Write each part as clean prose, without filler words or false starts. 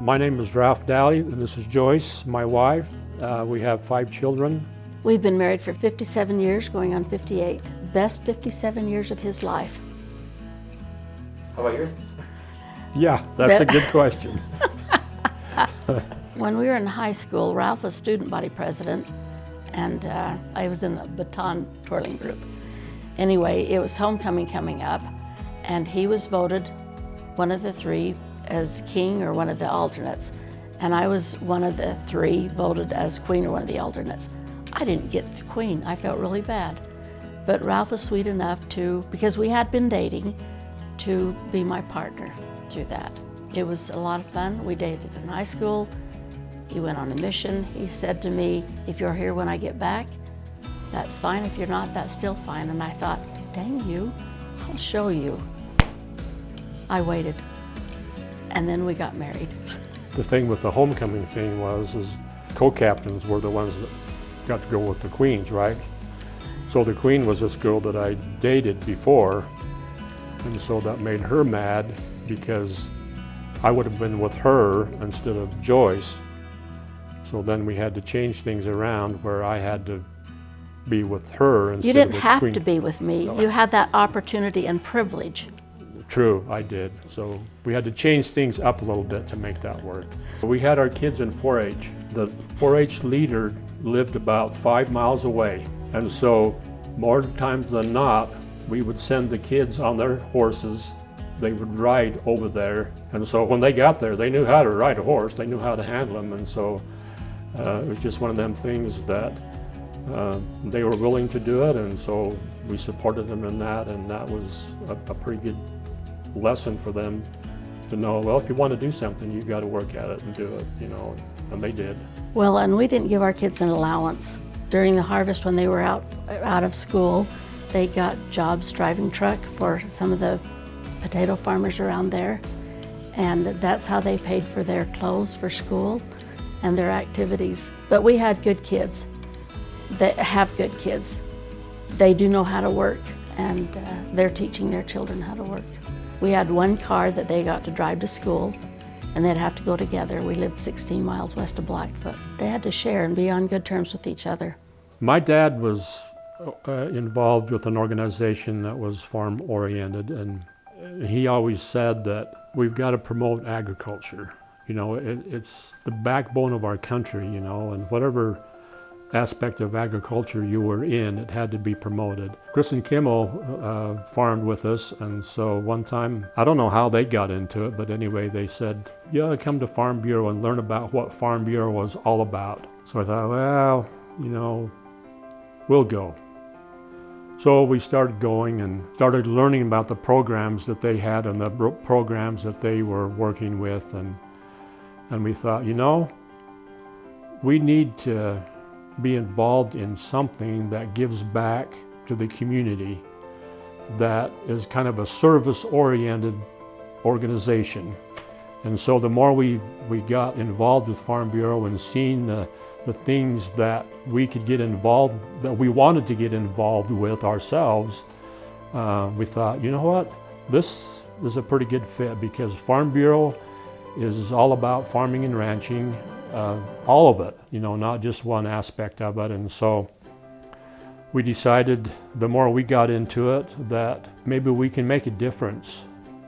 My name is Ralph Dalley, and this is Joyce, my wife. We have 5 children. We've been married for 57 years, going on 58. Best 57 years of his life. How about yours? Yeah, that's a good question. When we were in high school, Ralph was student body president, and I was in the baton twirling group. Anyway, it was homecoming coming up, and he was voted one of the 3 as king or one of the alternates, and I was one of the 3 voted as queen or one of the alternates. I didn't get the queen. I felt really bad. But Ralph was sweet enough to, because we had been dating, to be my partner through that. It was a lot of fun. We dated in high school. He went on a mission. He said to me, if you're here when I get back, that's fine. If you're not, that's still fine. And I thought, dang you, I'll show you. I waited. And then we got married. The thing with the homecoming thing is co-captains were the ones that got to go with the queens, right? So the queen was this girl that I dated before, and so that made her mad because I would have been with her instead of Joyce. So then we had to change things around where I had to be with her instead of the queen. You didn't have to be with me. You had that opportunity and privilege. True, I did. So we had to change things up a little bit to make that work. We had our kids in 4-H. The 4-H leader lived about 5 miles away. And so more times than not, we would send the kids on their horses. They would ride over there. And so when they got there, they knew how to ride a horse. They knew how to handle them. And so it was just one of them things that they were willing to do it. And so we supported them in that. And that was a pretty good lesson for them to know, well, if you want to do something, you've got to work at it and do it, and they did. Well, and we didn't give our kids an allowance. During the harvest when they were out of school, they got jobs driving truck for some of the potato farmers around there, and that's how they paid for their clothes for school and their activities. But we had good kids. They have good kids. They do know how to work, and they're teaching their children how to work. We had one car that they got to drive to school, and they'd have to go together. We lived 16 miles west of Blackfoot. They had to share and be on good terms with each other. My dad was involved with an organization that was farm-oriented, and he always said that we've got to promote agriculture. It's the backbone of our country, and whatever aspect of agriculture you were in, it had to be promoted. Chris and Kimmel farmed with us, and so one time, I don't know how they got into it, but anyway, they said, you ought to come to Farm Bureau and learn about what Farm Bureau was all about. So I thought, well, we'll go. So we started going and started learning about the programs that they had and the programs that they were working with, and we thought, we need to be involved in something that gives back to the community, that is kind of a service-oriented organization. And so the more we got involved with Farm Bureau and seeing the things that we could get involved, that we wanted to get involved with ourselves, we thought, you know what, this is a pretty good fit, because Farm Bureau is all about farming and ranching, all of it, not just one aspect of it. And so we decided, the more we got into it, that maybe we can make a difference,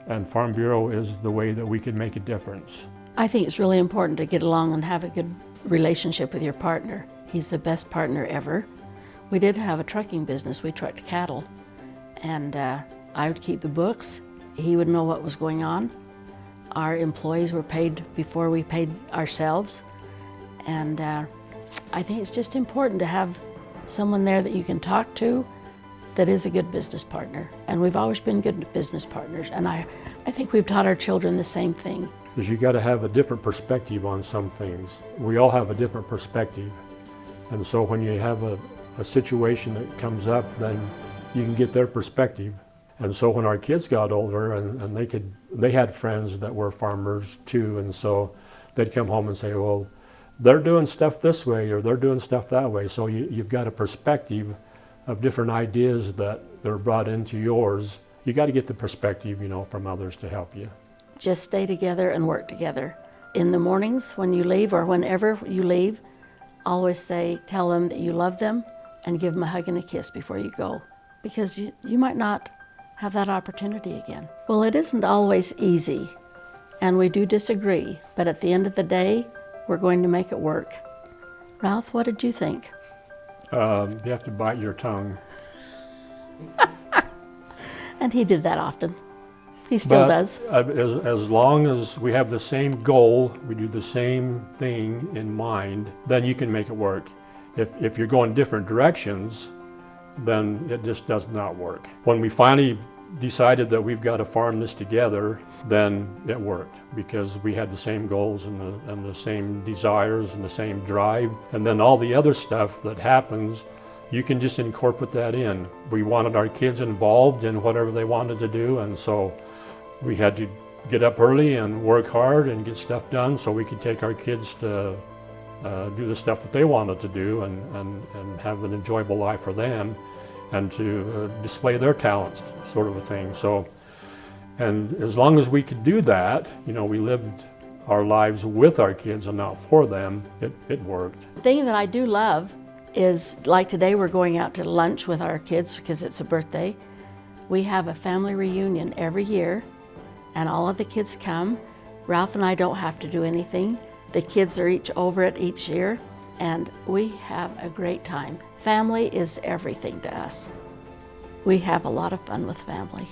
and Farm Bureau is the way that we can make a difference. I think it's really important to get along and have a good relationship with your partner. He's the best partner ever. We did have a trucking business. We trucked cattle, and I would keep the books. He would know what was going on. Our employees were paid before we paid ourselves. And I think it's just important to have someone there that you can talk to that is a good business partner. And we've always been good business partners. And I think we've taught our children the same thing. Because you got to have a different perspective on some things. We all have a different perspective. And so when you have a situation that comes up, then you can get their perspective. And so when our kids got older and they had friends that were farmers too, and so they'd come home and say, well, they're doing stuff this way or they're doing stuff that way. So you've got a perspective of different ideas that are brought into yours. You got to get the perspective, from others to help you. Just stay together and work together. In the mornings when you leave or whenever you leave, always tell them that you love them and give them a hug and a kiss before you go, because you might not have that opportunity again. Well, it isn't always easy, and we do disagree, but at the end of the day, we're going to make it work. Ralph, what did you think? You have to bite your tongue. And he did that often. He still does. As long as we have the same goal, we do the same thing in mind, then you can make it work. If you're going different directions, then it just does not work. When we finally decided that we've got to farm this together, then it worked, because we had the same goals and the same desires and the same drive. And then all the other stuff that happens, you can just incorporate that in. We wanted our kids involved in whatever they wanted to do, and so we had to get up early and work hard and get stuff done so we could take our kids to do the stuff that they wanted to do and have an enjoyable life for them, and to display their talents, sort of a thing. So, and as long as we could do that, you know, we lived our lives with our kids and not for them, it worked. The thing that I do love is, like today we're going out to lunch with our kids because it's a birthday. We have a family reunion every year, and all of the kids come. Ralph and I don't have to do anything. The kids are each over it each year, and we have a great time. Family is everything to us. We have a lot of fun with family.